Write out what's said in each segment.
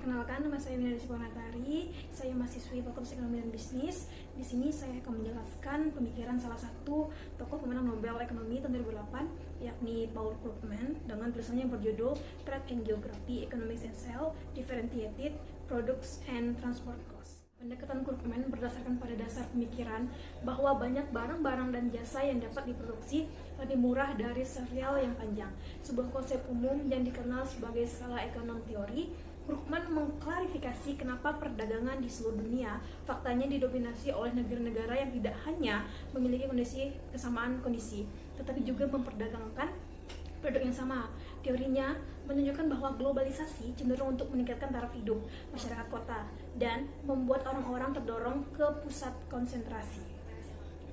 Perkenalkan, nama saya Wina Ponatari. Saya mahasiswi Fakultas Ekonomi dan Bisnis. Di sini saya akan menjelaskan pemikiran salah satu tokoh pemenang Nobel Ekonomi tahun 2008, yakni Paul Krugman, dengan tulisannya yang berjudul Trade and Geography, Economics and Sales, Differentiated Products and Transport Costs. Pendekatan Krugman berdasarkan pada dasar pemikiran bahwa banyak barang-barang dan jasa yang dapat diproduksi lebih murah dari serial yang panjang. Sebuah konsep umum yang dikenal sebagai skala ekonom teori. Krugman mengklarifikasi kenapa perdagangan di seluruh dunia faktanya didominasi oleh negara-negara yang tidak hanya memiliki kesamaan kondisi, tetapi juga memperdagangkan produk yang sama. Teorinya menunjukkan bahwa globalisasi cenderung untuk meningkatkan taraf hidup masyarakat kota dan membuat orang-orang terdorong ke pusat konsentrasi.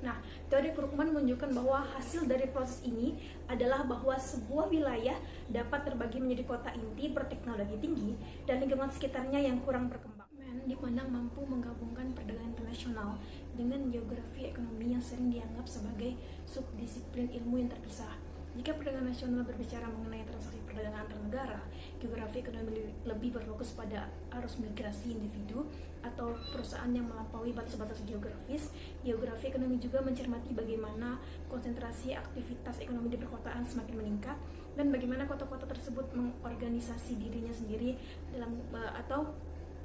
Nah, teori Krugman menunjukkan bahwa hasil dari proses ini adalah bahwa sebuah wilayah dapat terbagi menjadi kota inti berteknologi tinggi dan lingkungan sekitarnya yang kurang berkembang. Dipandang mampu menggabungkan perdagangan internasional dengan geografi ekonomi yang sering dianggap sebagai subdisiplin ilmu yang terpisah. Jika perdagangan nasional berbicara mengenai transaksi perdagangan antar negara, geografi ekonomi lebih berfokus pada arus migrasi individu atau perusahaan yang melampaui batas-batas geografis. Geografi ekonomi juga mencermati bagaimana konsentrasi aktivitas ekonomi di perkotaan semakin meningkat dan bagaimana kota-kota tersebut mengorganisasi dirinya sendiri dalam atau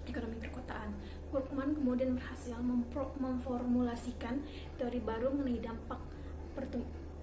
ekonomi perkotaan. Krugman kemudian berhasil memformulasikan teori baru mengenai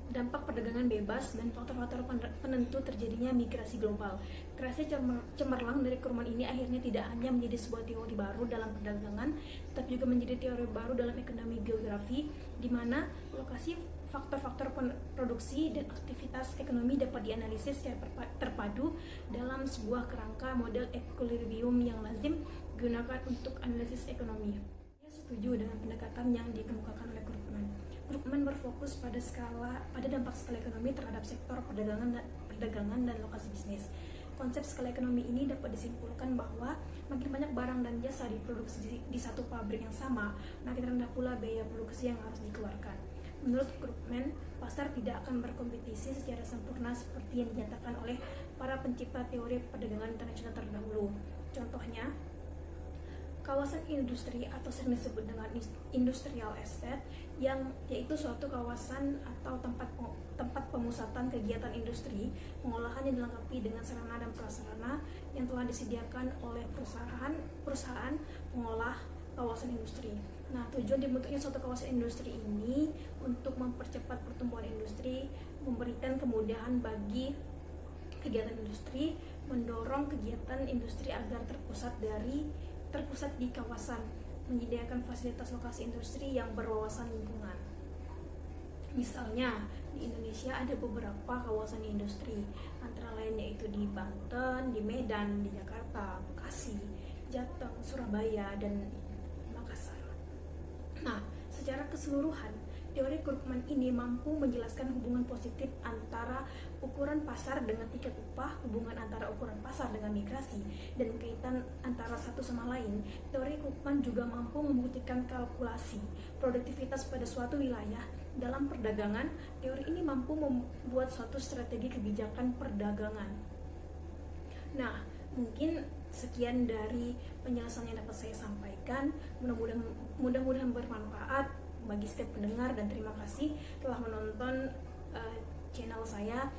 dampak perdagangan bebas dan faktor-faktor penentu terjadinya migrasi global. Kreasi cemerlang dari Krugman ini akhirnya tidak hanya menjadi sebuah teori baru dalam perdagangan, tapi juga menjadi teori baru dalam ekonomi geografi, di mana lokasi faktor-faktor produksi dan aktivitas ekonomi dapat dianalisis secara terpadu dalam sebuah kerangka model equilibrium yang lazim digunakan untuk analisis ekonomi. Saya setuju dengan pendekatan yang dikemukakan oleh Krugman. Krugman berfokus pada dampak skala ekonomi terhadap sektor perdagangan dan lokasi bisnis. Konsep skala ekonomi ini dapat disimpulkan bahwa makin banyak barang dan jasa diproduksi di satu pabrik yang sama, makin rendah pula biaya produksi yang harus dikeluarkan. Menurut Krugman, pasar tidak akan berkompetisi secara sempurna seperti yang dinyatakan oleh para pencipta teori perdagangan internasional terdahulu. Contohnya, kawasan industri atau sering disebut dengan industrial estate, yaitu suatu kawasan atau tempat pemusatan kegiatan industri, pengolahan yang dilengkapi dengan sarana dan prasarana yang telah disediakan oleh perusahaan pengolah kawasan industri. Nah, tujuan dibentuknya suatu kawasan industri ini untuk mempercepat pertumbuhan industri, memberikan kemudahan bagi kegiatan industri, mendorong kegiatan industri agar terpusat di kawasan, menyediakan fasilitas lokasi industri yang berwawasan lingkungan. Misalnya, di Indonesia ada beberapa kawasan industri, antara lain yaitu di Banten, di Medan, di Jakarta, Bekasi, Jateng, Surabaya, dan Makassar. Nah, secara keseluruhan, teori Krugman ini mampu menjelaskan hubungan positif antara ukuran pasar dengan tingkat upah, hubungan antara ukuran pasar dengan migrasi, dan kaitan antara satu sama lain. Teori Krugman juga mampu membuktikan kalkulasi produktivitas pada suatu wilayah. Dalam perdagangan, teori ini mampu membuat suatu strategi kebijakan perdagangan. Nah, mungkin sekian dari penjelasan yang dapat saya sampaikan. Mudah-mudahan bermanfaat bagi setiap pendengar, dan terima kasih telah menonton channel saya.